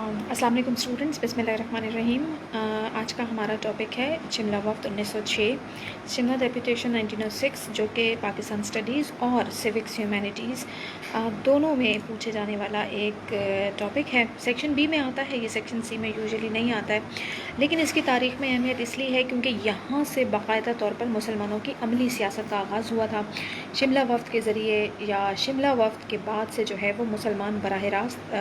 अस्सलाम वालेकुम स्टूडेंट्स, बिस्मिल्लाहिर्रहमानिर्रहीम। आज का हमारा टॉपिक है शिमला वफ़द 1906, शिमला डेपुटेशन 1906, जो कि पाकिस्तान स्टडीज़ और सिविक्स ह्यूमैनिटीज़ दोनों में पूछे जाने वाला एक टॉपिक है। सेक्शन बी में आता है, ये सेक्शन सी में यूजुअली नहीं आता है, लेकिन इसकी तारीख़ में अहमियत इसलिए है क्योंकि यहाँ से बाकायदा तौर पर मुसलमानों की अमली सियासत का आगाज़ हुआ था। शिमला वफ़द के ज़रिए या शिमला वफ़द के बाद से जो है वो मुसलमान बराह रास्त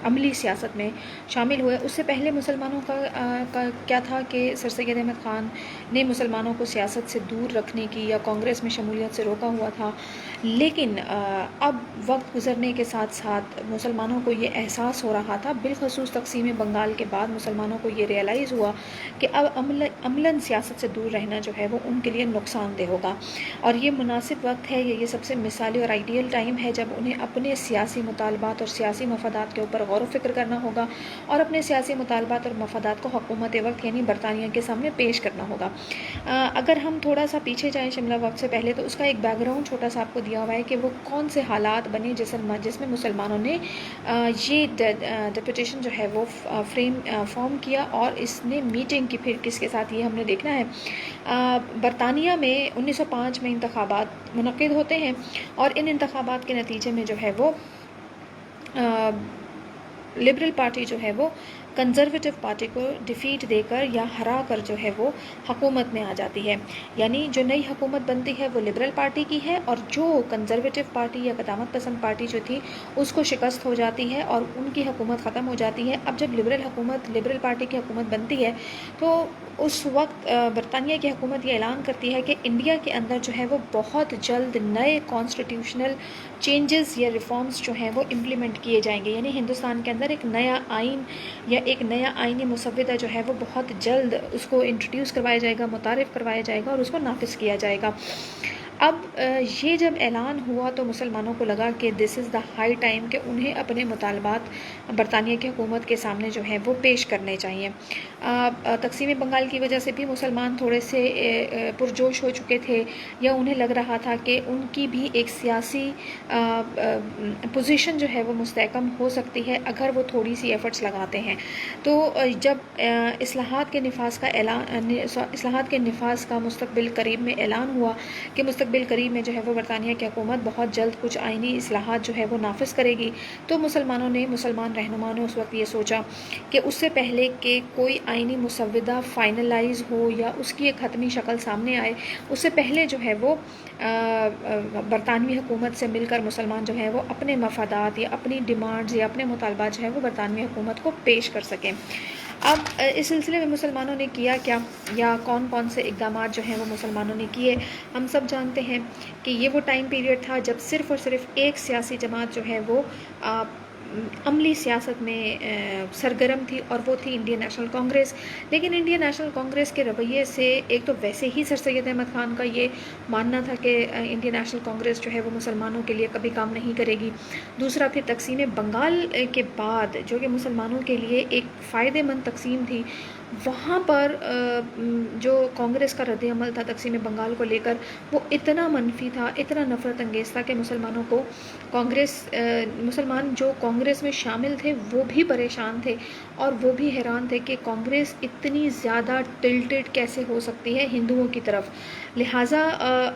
अमली सियासत में शामिल हुए। उससे पहले मुसलमानों का क्या था कि सर सैयद अहमद ख़ान ने मुसलमानों को सियासत से दूर रखने की या कांग्रेस में शमूलियत से रोका हुआ था, लेकिन अब वक्त गुज़रने के साथ साथ मुसलमानों को ये एहसास हो रहा था, बिलखसूस तक़सीम बंगाल के बाद मुसलमानों को ये रियलाइज़ हुआ कि अब अमलन सियासत से दूर रहना जो है वो उनके लिए नुकसानदेह होगा। और ये मुनासिब वक्त है, ये सबसे मिसाली और आइडियल टाइम है जब उन्हें अपने सियासी मुतालबात और सियासी मफादात के ऊपर गौर व फिक्र करना होगा और अपने सियासी मुतालबात और मफादात को हुकूमत वक्त यानी बरतानिया के सामने पेश करना होगा। अगर हम थोड़ा सा पीछे जाएँ शिमला वक्त से पहले, तो उसका एक बैकग्राउंड छोटा सा आपको दिया हुआ है कि वो कौन से हालात बने जिसमें मुसलमानों ने ये डेपुटेशन जो है वो फॉर्म किया और इसने मीटिंग की। फिर किसके साथ ये हमने देखना है। बरतानिया में 1905 में इंतखाबात मुनक़िद होते हैं और इन इंतखाबात के नतीजे में जो है वो लिबरल पार्टी जो है वो कंजर्वेटिव पार्टी को डिफ़ीट देकर या हरा कर जो है वो हुकूमत में आ जाती है। यानी जो नई हुकूमत बनती है वो लिबरल पार्टी की है और जो कंजर्वेटिव पार्टी या क़दामत पसंद पार्टी जो थी उसको शिकस्त हो जाती है और उनकी हुकूमत ख़त्म हो जाती है। अब जब लिबरल पार्टी की हुकूमत बनती है तो उस वक्त बरतानिया की हुकूमत ये ऐलान करती है कि इंडिया के अंदर जो है वो बहुत जल्द नए कॉन्स्टिट्यूशनल चेंजेस या रिफॉर्म्स जो हैं वो इम्प्लीमेंट किए जाएंगे। यानी हिंदुस्तान के अंदर एक नया आइन या एक नया आइनी मुसव्वदा जो है वो बहुत जल्द उसको इंट्रोड्यूस करवाया जाएगा, मुतारिफ़ करवाया जाएगा और उसको नाफिज किया जाएगा। अब ये जब ऐलान हुआ तो मुसलमानों को लगा कि this is the high time कि उन्हें अपने मुतालबात बरतानिया की हुकूमत के सामने जो है वो पेश करने चाहिए। तक़सीम बंगाल की वजह से भी मुसलमान थोड़े से पुरजोश हो चुके थे या उन्हें लग रहा था कि उनकी भी एक सियासी पोजीशन जो है वो मुस्तहकम हो सकती है अगर वो थोड़ी सी एफ़र्ट्स लगाते हैं। तो जब इस्लाहात के निफाज का मुस्तक़बिल करीब में ऐलान हुआ कि मुस्तक़बिल करीब में जो है वो बरतानिया की हुकूमत बहुत जल्द कुछ आइनी इस्लाहात जो है वो नाफिज करेगी, तो मुसलमान रहनुमाओं ने उस वक्त ये सोचा कि उससे पहले कि कोई आइनी मुसव्वदा फ़ाइनलाइज़ हो या उसकी एक हतमी शक्ल सामने आए, उससे पहले जो है वो बरतानवी हुकूमत से मिलकर मुसलमान जो है वो अपने मफादात या अपनी डिमांड्स या अपने मुतालबात जो है वो बरतानवी हुकूमत को पेश कर सकें। अब इस सिलसिले में मुसलमानों ने किया क्या या कौन कौन से इक़दामात जो हैं वो मुसलमानों ने किए। हम सब जानते हैं कि ये वो टाइम पीरियड था जब सिर्फ़ और सिर्फ एक सियासी जमात जो है वो अमली सियासत में सरगर्म थी और वो थी इंडियन नेशनल कांग्रेस। लेकिन इंडियन नेशनल कांग्रेस के रवैये से एक तो वैसे ही सर सैयद अहमद ख़ान का ये मानना था कि इंडियन नेशनल कांग्रेस जो है वो मुसलमानों के लिए कभी काम नहीं करेगी। दूसरा, फिर तक़सीम बंगाल के बाद जो कि मुसलमानों के लिए एक फ़ायदेमंद तक़सीम थी, वहाँ पर जो कांग्रेस का रद्द अमल था तक़सीम बंगाल को लेकर वो इतना मनफी था, इतना नफ़रत अंगेज़ था कि मुसलमान जो कांग्रेस में शामिल थे वो भी परेशान थे और वो भी हैरान थे कि कांग्रेस इतनी ज़्यादा टिल्टेड कैसे हो सकती है हिंदुओं की तरफ। लिहाजा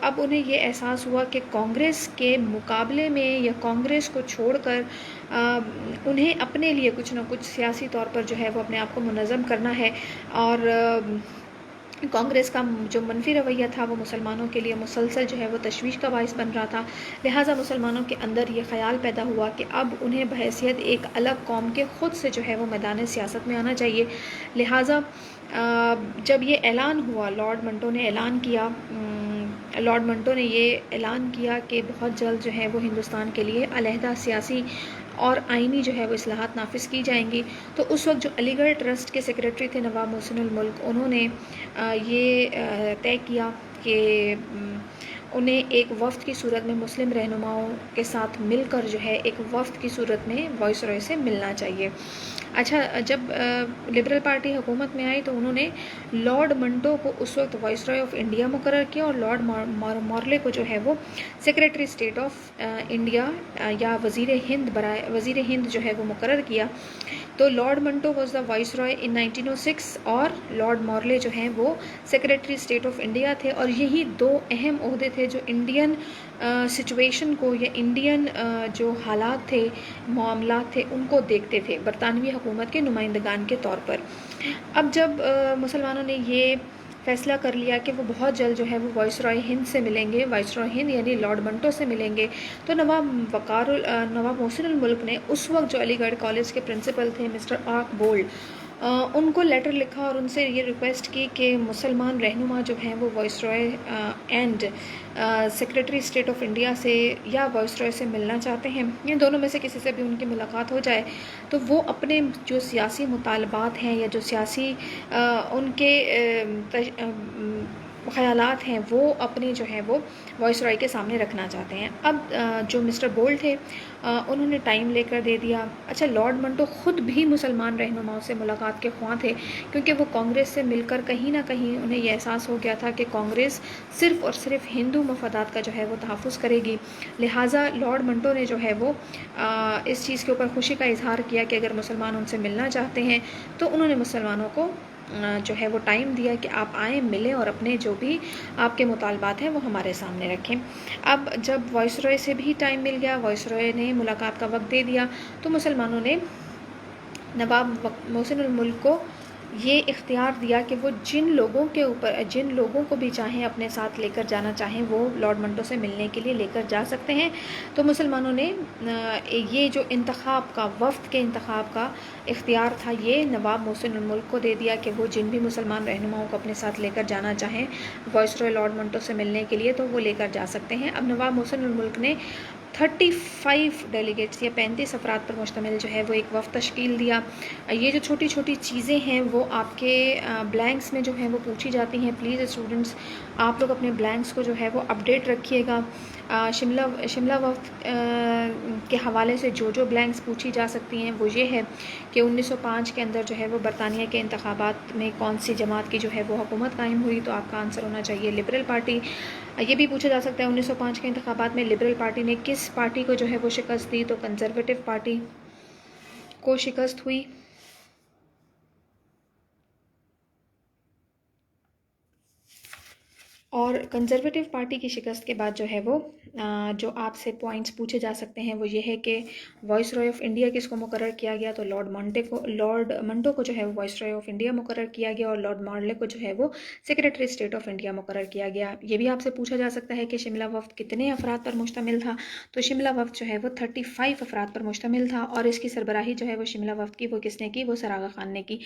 अब उन्हें ये एहसास हुआ कि कांग्रेस के मुकाबले में या कांग्रेस को छोड़कर उन्हें अपने लिए कुछ ना कुछ सियासी तौर पर जो है वो अपने आप को मुनज़्ज़म करना है। और कांग्रेस का जो मनफी रवैया था वो मुसलमानों के लिए मुसलसल जो है वो तशवीश का बाइस बन रहा था। लिहाजा मुसलमानों के अंदर ये ख़याल पैदा हुआ कि अब उन्हें बहैसियत एक अलग कौम के ख़ुद से जो है वो मैदान सियासत में आना चाहिए। लिहाजा जब ये ऐलान हुआ, लॉर्ड मंटो ने ये ऐलान किया कि बहुत जल्द जो है वो हिंदुस्तान के लिए अलहदा सियासी और आइनी जो है वो इस्लाहात नाफिज की जाएंगी। तो उस वक्त जो अलीगढ़ ट्रस्ट के सेक्रेटरी थे नवाब मोहसिनुल मुल्क, उन्होंने ये तय किया कि انہیں ایک وفد کی صورت میں مسلم رہنماؤں کے ساتھ مل کر جو ہے ایک وفد کی صورت میں وائس رائے سے ملنا چاہیے۔ اچھا، جب لبرل پارٹی حکومت میں آئی تو انہوں نے لارڈ منٹو کو اس وقت وائس رائے آف انڈیا مقرر کیا اور لارڈ مارلے کو جو ہے وہ سیکریٹری اسٹیٹ آف انڈیا یا وزیر ہند جو ہے وہ مقرر کیا۔ تو Lord Minto was the viceroy in 1906 اور لارڈ مارلے جو ہیں وہ سیکریٹری اسٹیٹ آف انڈیا تھے، اور یہی دو اہم عہدے تھے جو انڈین سچویشن کو یا انڈین جو حالات تھے، معاملات تھے، ان کو دیکھتے تھے برطانوی حکومت کے نمائندگان کے طور پر۔ اب جب مسلمانوں نے یہ فیصلہ کر لیا کہ وہ بہت جلد جو ہے وہ وائس رائے ہند سے ملیں گے، وائس رائے ہند یعنی لارڈ منٹو سے ملیں گے، تو نواب محسن الملک نے اس وقت جو علی گڑھ کالج کے پرنسپل تھے مسٹر آرک بولڈ، ان کو لیٹر لکھا اور ان سے یہ ریکویسٹ کی کہ مسلمان رہنما جو ہیں وہ viceroy and secretary state of India سے یا وائس رائے سے ملنا چاہتے ہیں، یا دونوں میں سے کسی سے بھی ان کی ملاقات ہو جائے، تو وہ اپنے جو سیاسی مطالبات ہیں یا جو سیاسی ان کے خیالات ہیں وہ اپنے جو ہے وہ وائس رائے کے سامنے رکھنا چاہتے ہیں۔ اب جو مسٹر بولڈ تھے انہوں نے ٹائم لے کر دے دیا۔ اچھا، لارڈ منٹو خود بھی مسلمان رہنماؤں سے ملاقات کے خواہاں تھے، کیونکہ وہ کانگریس سے مل کر کہیں نہ کہیں انہیں یہ احساس ہو گیا تھا کہ کانگریس صرف اور صرف ہندو مفادات کا جو ہے وہ تحفظ کرے گی، لہٰذا لارڈ منٹو نے جو ہے وہ اس چیز کے اوپر خوشی کا اظہار کیا کہ اگر مسلمان ان سے ملنا چاہتے ہیں تو انہوں نے مسلمانوں کو جو ہے وہ ٹائم دیا کہ آپ آئیں، ملیں اور اپنے جو بھی آپ کے مطالبات ہیں وہ ہمارے سامنے رکھیں۔ اب جب وائس رائے سے بھی ٹائم مل گیا، وائس رائے نے ملاقات کا وقت دے دیا، تو مسلمانوں نے نواب محسن الملک کو یہ اختیار دیا کہ وہ جن لوگوں کو بھی چاہیں اپنے ساتھ لے کر جانا چاہیں وہ لارڈ منٹو سے ملنے کے لیے لے کر جا سکتے ہیں۔ تو مسلمانوں نے یہ جو وفد کے انتخاب کا اختیار تھا یہ نواب محسن الملک کو دے دیا کہ وہ جن بھی مسلمان رہنماؤں کو اپنے ساتھ لے کر جانا چاہیں وائس رائے لارڈ منٹو سے ملنے کے لیے تو وہ لے کر جا سکتے ہیں۔ اب نواب محسن الملک نے 35 ڈیلیگیٹس یا 35 افراد پر مشتمل جو ہے وہ ایک وفد تشکیل دیا۔ یہ جو چھوٹی چھوٹی چیزیں ہیں وہ آپ کے بلینکس میں جو ہیں وہ پوچھی جاتی ہیں، پلیز اسٹوڈنٹس آپ لوگ اپنے بلینکس کو جو ہے وہ اپڈیٹ رکھیے گا۔ شملہ وفد کے حوالے سے جو بلینکس پوچھی جا سکتی ہیں وہ یہ ہے کہ 1905 کے اندر جو ہے وہ برطانیہ کے انتخابات میں کون سی جماعت کی جو ہے وہ حکومت قائم ہوئی، تو آپ کا آنسر ہونا چاہیے لبرل پارٹی۔ یہ بھی پوچھا جا سکتا ہے 1905 کے انتخابات میں لبرل پارٹی نے کس پارٹی کو جو ہے وہ شکست دی، تو کنزرویٹو پارٹی کو شکست ہوئی۔ اور کنزرویٹو پارٹی کی شکست کے بعد جو ہے وہ جو آپ سے پوائنٹس پوچھے جا سکتے ہیں وہ یہ ہے کہ وائس رائے آف انڈیا کس کو مقرر کیا گیا، تو لارڈ منٹو کو جو ہے وہ وائس رائے آف انڈیا مقرر کیا گیا، اور لارڈ مارلے کو جو ہے وہ سیکریٹری اسٹیٹ آف انڈیا مقرر کیا گیا۔ یہ بھی آپ سے پوچھا جا سکتا ہے کہ شملہ وفد کتنے افراد پر مشتمل تھا، تو شملہ وفد جو ہے وہ 35 افراد پر مشتمل تھا، اور اس کی سربراہی جو ہے وہ شملہ وفد کی وہ کس نے کی، وہ سر آغا خان نے کی۔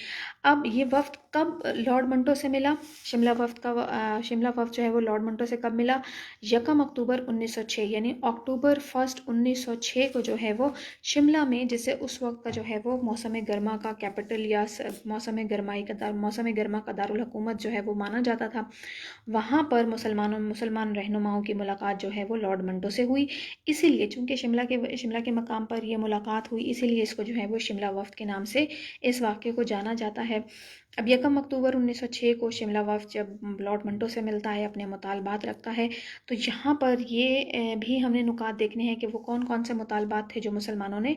اب یہ وفد کب لارڈ منٹو سے ملا؟ شملہ وفد جو ہے وہ لارڈ منٹو سے کب ملا؟ 1 اکتوبر 1906 یعنی اکتوبر 1 1906 کو جو ہے وہ شملہ میں، جسے اس وقت کا جو ہے وہ موسم گرما کا کیپٹل یا موسم گرما کا دارالحکومت جو ہے وہ مانا جاتا تھا، وہاں پر مسلمان رہنماؤں کی ملاقات جو ہے وہ لارڈ منٹو سے ہوئی۔ اسی لیے چونکہ شملہ کے مقام پر یہ ملاقات ہوئی، اسی لیے اس کو جو ہے وہ شملہ وفد کے نام سے اس واقعے کو جانا جاتا ہے۔ اب 1 اکتوبر 1906 کو شملہ وفد جب لارڈ منٹو سے ملتا ہے، اپنے مطالبات رکھتا ہے، تو یہاں پر یہ بھی ہم نے نکات دیکھنے ہیں کہ وہ کون سے مطالبات تھے جو مسلمانوں نے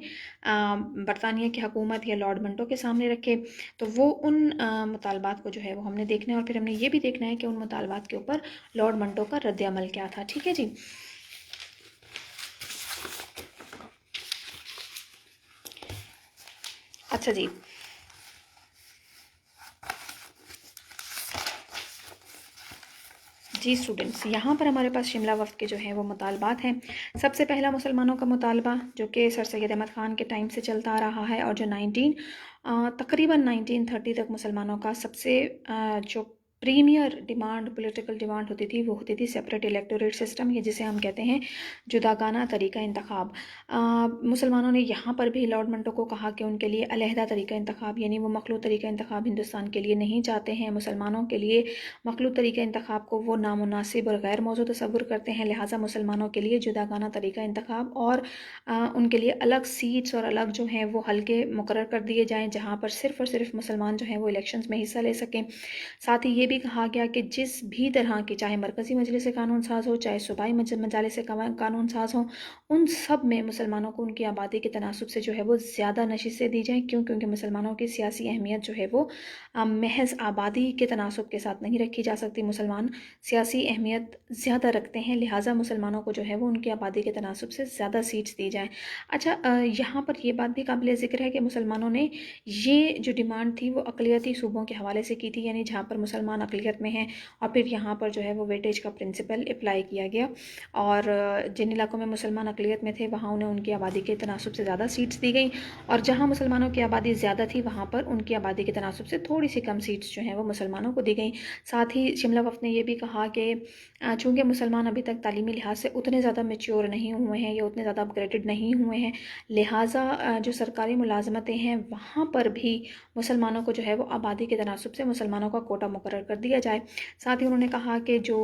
برطانیہ کی حکومت یا لارڈ منٹو کے سامنے رکھے، تو وہ ان مطالبات کو جو ہے وہ ہم نے دیکھنا ہے، اور پھر ہم نے یہ بھی دیکھنا ہے کہ ان مطالبات کے اوپر لارڈ منٹو کا رد عمل کیا تھا۔ ٹھیک ہے جی۔ اچھا جی اسٹوڈنٹس، یہاں پر ہمارے پاس شملہ وفد کے جو ہیں وہ مطالبات ہیں۔ سب سے پہلا مسلمانوں کا مطالبہ جو کہ سر سید احمد خان کے ٹائم سے چلتا آ رہا ہے، اور جو تقریباً 1930 تک مسلمانوں کا سب سے جو प्रीमियर डिमांड पॉलिटिकल डिमांड होती थी वो होती थी सेपरेट इलेक्टोरेट सिस्टम, या जिसे हम कहते हैं जुदागाना तरीका इंतखाब। मुसलमानों ने यहाँ पर भी लॉर्ड मंटो को कहा कि उनके लिए अलहदा तरीका इंतखाब, यानी वो मखलूत तरीका इंतखाब हिंदुस्तान के लिए नहीं चाहते हैं। मुसलमानों के लिए मखलूत तरीका इंतखाब को वो नामुनासिब और गैर मौजूद तस्वुर करते हैं, लिहाजा मुसलमानों के लिए जुदागाना तरीका इंतखाब और उनके लिए अलग सीट्स और अलग जो हैं वो हल्के मुकर्रर कर दिए जाएँ जहाँ पर सिर्फ़ और सिर्फ मुसलमान जो हैं वो इलेक्शंस में हिस्सा ले सकें। साथ ही ये भी कहा गया कि जिस भी तरह की, चाहे मरकज़ी मजलिस कानून साज हो, चाहे सूबाई मजालिस कानून साज हो, उन सब में मुसलमानों को उनकी आबादी के तनासुब से जो है वो ज़्यादा नशिस्तें दी जाएँ। क्यों? क्योंकि मुसलमानों की सियासी अहमियत जो है वो महज आबादी के तनासुब के साथ नहीं रखी जा सकती। मुसलमान सियासी अहमियत ज़्यादा रखते हैं, लिहाजा मुसलमानों को जो है वो उनकी आबादी के तनासुब से ज़्यादा सीट्स दी जाएँ। अच्छा, यहाँ पर ये बात भी काबिल ज़िक्र है कि मुसलमानों ने ये जो डिमांड थी वो अक़लियती सूबों के हवाले से की थी, यानी जहाँ पर मुसलमान अक़लियत में हैं, और फिर यहाँ पर जो है वो वेटेज का प्रिंसिपल अप्लाई किया गया, और जिन इलाकों में मुसलमान अक़लियत में थे वहाँ उन्हें उनकी आबादी के तनासुब से ज़्यादा सीट्स दी गई, और जहाँ मुसलमानों की आबादी ज़्यादा थी वहाँ पर उनकी आबादी के तनासुब से थोड़ी सी कम सीट्स जो हैं वो मुसलमानों को दी गई। साथ ही शिमला वफ़द ने यह भी कहा कि चूँकि मुसलमान अभी तक तालीमी लिहाज से उतने ज़्यादा मैच्योर नहीं हुए हैं या उतने ज़्यादा अपग्रेडेड नहीं हुए हैं, लिहाजा जो सरकारी मुलाजमतें हैं वहाँ पर भी मुसलमानों को जो है वो आबादी के तनासुब से मुसलमानों का कोटा मुकर्रर कर दिया जाए। साथ ही उन्होंने कहा कि जो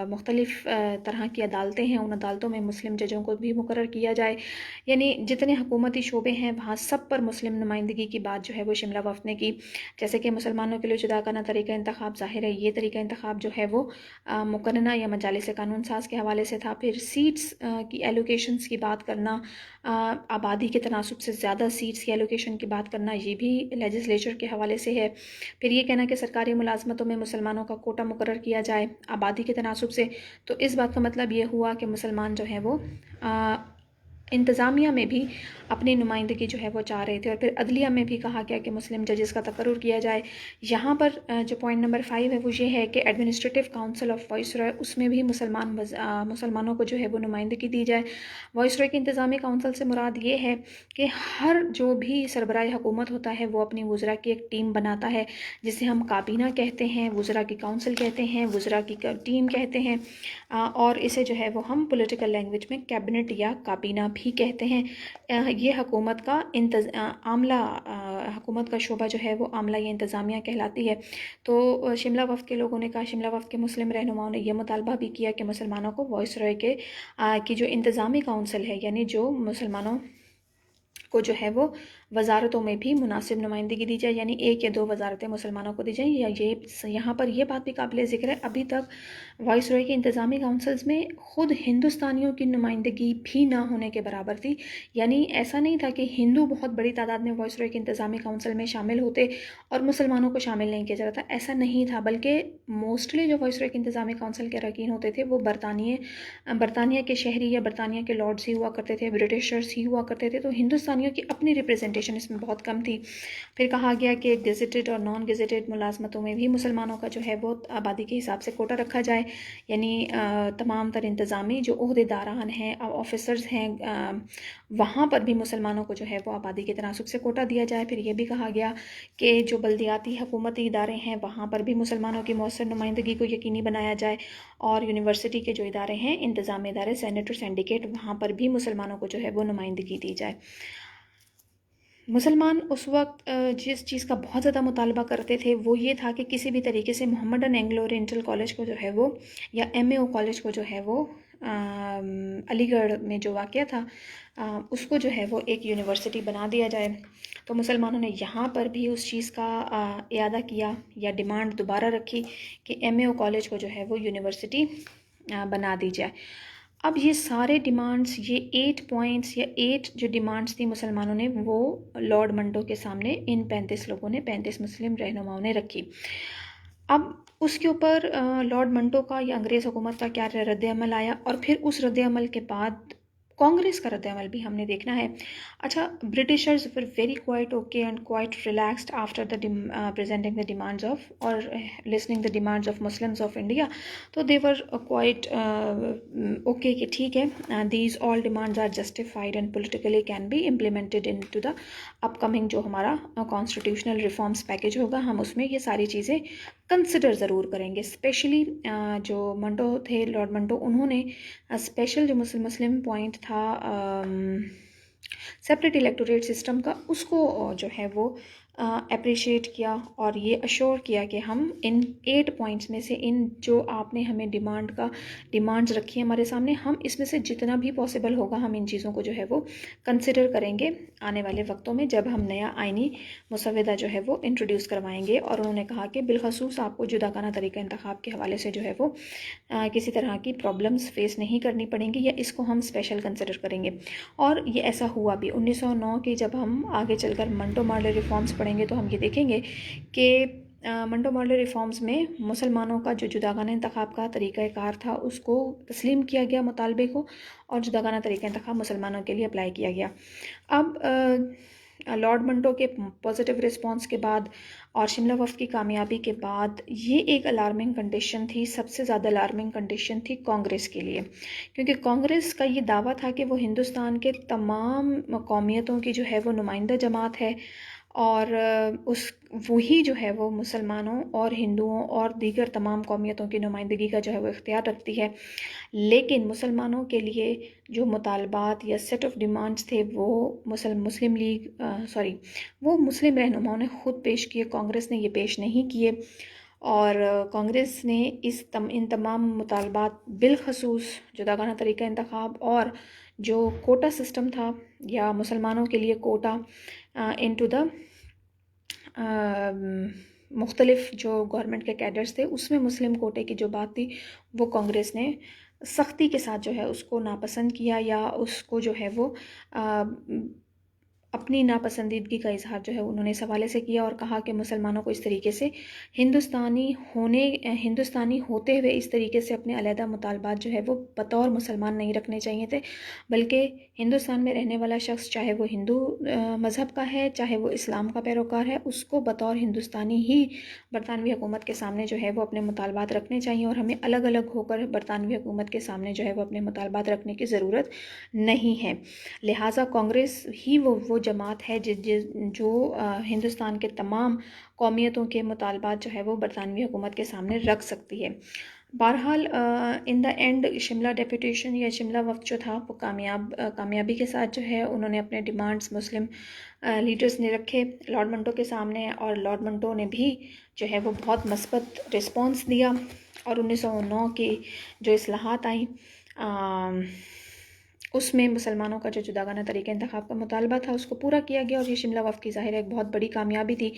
मुख्तलिफ़ तरह की अदालतें हैं उन अदालतों में मुस्लिम जजों को भी मुकर्रर किया जाए, यानी जितने हुकूमती शोबे हैं वहाँ सब पर मुस्लिम नुमाइंदगी की बात जो है वो शिमला वफ़द ने की। जैसे कि मुसलमानों के लिए जुदागाना तरीका इंतखाब, ज़ाहिर है ये तरीका इंतखाब जो है वो मुकन्ना या मजालिस कानून साज के हवाले से था। फिर सीट्स की एलोकेशंस की बात करना, आबादी के तनासुब से ज़्यादा सीट्स की एलोकेशन की बात करना, ये भी लेजिस्लेचर के हवाले से है। फिर ये कहना कि सरकारी मुलाजमतों में मुसलमानों का कोटा मुकर्रर किया जाए आबादी के तनासुब से, तो इस बात का मतलब ये हुआ कि मुसलमान जो हैं वो इंतज़ामिया में भी अपनी नुमाइंदगी जो है वो चाह रहे थे। और फिर अदलिया में भी कहा गया कि मुस्लिम जजेस का तकर्रुर किया जाए। यहाँ पर जो पॉइंट नंबर 5 है वो ये है कि एडमिनिस्ट्रेटिव काउंसिल ऑफ वाइसरॉय, उसमें भी मुसलमानों को जो है वो नुमाइंदगी दी जाए। वाइसरॉय की इंतज़ामी काउंसिल से मुराद ये है कि हर जो भी सरबराह हुकूमत होता है वो अपनी वज़रा की एक टीम बनाता है, जिसे हम काबीना कहते हैं, वज़रा की काउंसिल कहते हैं, वज़रा की टीम कहते हैं, और इसे जो है वो हम पॉलिटिकल लैंग्वेज में कैबिनेट या काबीना भी कहते हैं। ये हुकूमत का आमला हुकूमत का शोबा जो है वो आमला या इंतज़ामिया कहलाती है। तो शिमला वफ़द के लोगों ने कहा, शिमला वफ़द के मुस्लिम रहनुमाओं ने यह मुतालबा भी किया कि मुसलमानों को वाइसरॉय के की जो इंतज़ामी काउंसिल है, यानी जो मुसलमानों को जो है वो वजारतों में भी मुनासिब नुमाइंदगी दी जाए, यानी 1 या 2 वजारतें मुसलमानों को दी जाएँ। या ये यहाँ पर यह बात भी काबिल ज़िक्र है, अभी तक वाइसरॉय के इंतज़ामी काउंसिल्स में ख़ुद हिंदुस्तानियों की नुमाइंदगी भी ना होने के बराबर थी। यानी ऐसा नहीं था कि हिंदू बहुत बड़ी तादाद में वाइसरॉय के इंतज़ामी काउंसिल में शामिल होते और मुसलमानों को शामिल नहीं किया जाता था, ऐसा नहीं था। बल्कि मोस्टली जो वाइसरॉय के इंतज़ामी काउंसिल के अरकान होते थे वो बरतानिया के शहरी या बरतानिया के लॉर्ड्स ही हुआ करते थे, ब्रिटिशर्स ही हुआ करते थे। तो हिंदुस्तानियों की अपनी रिप्रेजेंटेशन इसमें बहुत कम थी। फिर कहा गया कि गेजेटेड और नॉन गेजेटेड मुलाजमतों में भी मुसलमानों का जो है वो आबादी के हिसाब से कोटा रखा जाए, यानी तमाम तर इंतज़ामी जो ओहदेदारान हैं, ऑफिसर्स हैं, वहाँ पर भी मुसलमानों को जो है वो आबादी के तनासुब से कोटा दिया जाए। फिर यह भी कहा गया कि जो बल्दियाती हुकूमती इदारे हैं वहाँ पर भी मुसलमानों की मौसर नुमाइंदगी को यकीनी बनाया जाए, और यूनिवर्सिटी के जो इदारे हैं, इंतज़ामी इदारे, सेनेट और सिंडिकेट, वहाँ पर भी मुसलमानों को जो है वो नुमाइंदगी दी जाए। मुसलमान उस वक्त जिस चीज़ का बहुत ज़्यादा मुतालबा करते थे वो ये था कि किसी भी तरीके से मोहम्मदन एंग्लो ओरिएंटल कॉलेज को जो है वो, या MAO कॉलेज को जो है वो अलीगढ़ में जो वाक़या था उसको जो है वो एक यूनिवर्सिटी बना दिया जाए। तो मुसलमानों ने यहाँ पर भी उस चीज़ का इयादा किया या डिमांड दोबारा रखी कि MAO कॉलेज को जो है वो यूनिवर्सिटी बना दी जाए। अब ये सारे डिमांड्स, ये 8 पॉइंट्स या 8 जो डिमांड्स थी मुसलमानों ने, वो लॉर्ड मंटो के सामने इन 35 लोगों ने, 35 मुस्लिम रहनुमाओं ने रखी। अब उसके ऊपर लॉर्ड मंटो का या अंग्रेज़ हुकूमत का क्या रद्द अमल आया, और फिर उस रद्द अमल के बाद कांग्रेस का रद्द अमल भी हमने देखना है। अच्छा, Britishers were very quite okay and quite relaxed after the presenting the demands of और listening the demands of Muslims of India. तो दे वर क्वाइट ओके कि ठीक है, these all demands are justified and politically can be implemented into the upcoming जो हमारा constitutional reforms package होगा, हम उसमें ये सारी चीज़ें कंसिडर ज़रूर करेंगे। स्पेशली जो मंटो थे, लॉर्ड मंटो, उन्होंने स्पेशल जो मुस्लिम पॉइंट था सेपरेट इलेक्टोरेट सिस्टम का, उसको जो है वो अप्रिशिएट किया और ये अश्योर किया कि हम इन 8 पॉइंट्स में से, इन जो आपने हमें डिमांड्स रखी है हमारे सामने, हम इसमें से जितना भी पॉसिबल होगा हम इन चीज़ों को जो है वो कंसिडर करेंगे आने वाले वक्तों में, जब हम नया आइनी मुसव्वदा जो है वो इंट्रोड्यूस करवाएंगे। और उन्होंने कहा कि बिलखसूस आपको जुदागाना तरीका इंतखाब के हवाले से जो है वो किसी तरह की प्रॉब्लम्स फेस नहीं करनी पड़ेंगी, या इसको हम स्पेशल कंसिडर करेंगे। और ये ऐसा हुआ भी। 1909 की जब हम आगे चलकर मंटो मार्ले रिफॉर्म्स पढ़ेंगे तो हम ये देखेंगे कि मंटो मार्ले रिफॉर्म्स में मुसलमानों का जो जुदागाना इंतखाब का तरीक़ाकार था उसको तस्लीम किया गया, मुतालबे को, और जुदागाना तरीक़ा इंतखाब मुसलमानों के लिए अप्लाई किया गया। अब लॉर्ड मंटो के पॉजिटिव रिस्पांस के बाद और शिमला वफ़द की कामयाबी के बाद ये एक अलार्मिंग कंडीशन थी, सबसे ज़्यादा अलार्मिंग कंडीशन थी कांग्रेस के लिए, क्योंकि कांग्रेस का ये दावा था कि वो हिंदुस्तान के तमाम कौमियतों की जो है वो नुमाइंदा जमात है, और वही जो है वो मुसलमानों और हिंदुओं और दीगर तमाम कौमियतों की नुमाइंदगी का जो है वो इख्तियार रखती है। लेकिन मुसलमानों के लिए जो मुतालबात या सेट ऑफ डिमांड्स थे वो मुस्लिम रहनुमाओं ने ख़ुद पेश किए, कांग्रेस ने ये पेश नहीं किए। और कांग्रेस ने इन तमाम मुतालबात, बिलखसूस जुदागाना तरीका इंतखाब और जो कोटा सिस्टम था या मुसलमानों के लिए कोटा इनटू द मुख्तलिफ जो गवर्नमेंट के कैडर्स थे, उसमें मुस्लिम कोटे की जो बात थी वो कांग्रेस ने सख्ती के साथ जो है उसको नापसंद किया, या उसको जो है वो अपनी नापसंदीदगी का इजहार जो है उन्होंने इस हवाले से किया और कहा कि मुसलमानों को इस तरीके से हिंदुस्तानी होते हुए इस तरीके से अपने अलहदा मुतालबात जो है वो बतौर मुसलमान नहीं रखने चाहिए थे, बल्कि हिंदुस्तान में रहने वाला शख्स चाहे वो हिंदू मज़हब का है चाहे वो इस्लाम का पैरोकार है, उसको बतौर हिंदुस्तानी ही बरतानवी हुकूमत के सामने जो है वो अपने मुतालबात रखने चाहिए, और हमें अलग अलग होकर बरतानवी हुकूमत के सामने जो है वो अपने मुतालबात रखने की ज़रूरत नहीं है। लिहाजा कांग्रेस ही वो जमात है जो हिंदुस्तान के तमाम कौमियतों के मुतालबात जो है वो बरतानवी हुकूमत के सामने रख सकती है। बहरहाल in the end Shimla deputation या शिमला वफ़द जो था वो कामयाबी के साथ जो है उन्होंने अपने डिमांड्स मुस्लिम लीडर्स ने रखे लॉर्ड मंटो के सामने, और लॉर्ड मंटो ने भी जो है वो बहुत मस्बत रिस्पॉन्स दिया, और 1909 की जो इस्लाहात आई उसमें मुसलमानों का जो जुदागाना तरीक़ा इंतखाब का मुतालबा था उसको पूरा किया गया। और ये शिमला वफ़द की ज़ाहिर एक बहुत बड़ी कामयाबी थी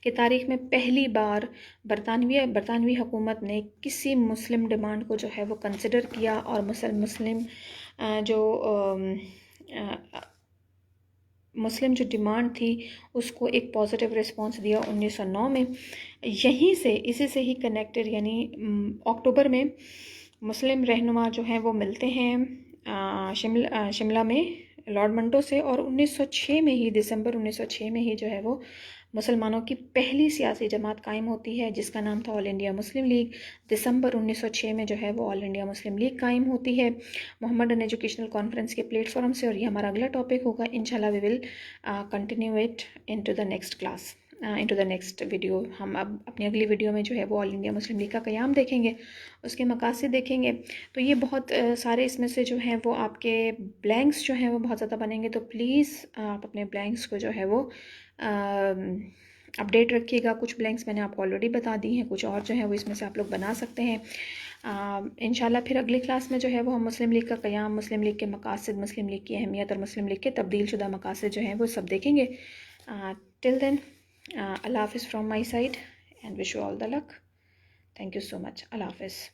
कि तारीख़ में पहली बार बरतानवी हुकूमत ने किसी मुस्लिम डिमांड को जो है वो कंसिडर किया, और मुस्लिम जो डिमांड थी उसको एक पॉजिटिव रिस्पांस दिया 1909 में। इसी से ही कनेक्टेड, यानी अक्टूबर में मुस्लिम रहनुमा जो हैं वो मिलते हैं शिमला में लॉर्ड मंटो से, और 1906 में ही, दिसंबर 1906 में ही जो है वो मुसलमानों की पहली सियासी जमात कायम होती है जिसका नाम था ऑल इंडिया मुस्लिम लीग। दिसंबर 1906 में जो है वो ऑल इंडिया मुस्लिम लीग कायम होती है मोहम्मदन एजुकेशनल कॉन्फ्रेंस के प्लेटफॉर्म से, और ये हमारा अगला टॉपिक होगा। इंशाल्लाह we will continue it into the next class, into the next video. हम अब अपनी अगली वीडियो में जो है वो ऑल इंडिया मुस्लिम लीग का क़याम देखेंगे, उसके मकासद देखेंगे। तो ये बहुत सारे इसमें से जो हैं वो आपके ब्लैंक्स जो हैं वो बहुत ज़्यादा बनेंगे, तो प्लीज़ आप अपने ब्लैंक्स को जो है वो अपडेट रखिएगा। कुछ ब्लैंक्स मैंने आपको ऑलरेडी बता दी हैं, कुछ और जो है वो इसमें से आप लोग बना सकते हैं। इंशाल्लाह फिर अगली क्लास में जो है वो हम मुस्लिम लीग का क़याम, मुस्लिम लीग के मकासद, मुस्लिम लीग की अहमियत और मुस्लिम लीग के तब्दील शुदा मकासद जो हैं वो सब देखेंगे। Till then Allah Hafiz from my side and wish you all the luck. Thank you so much. Allah Hafiz.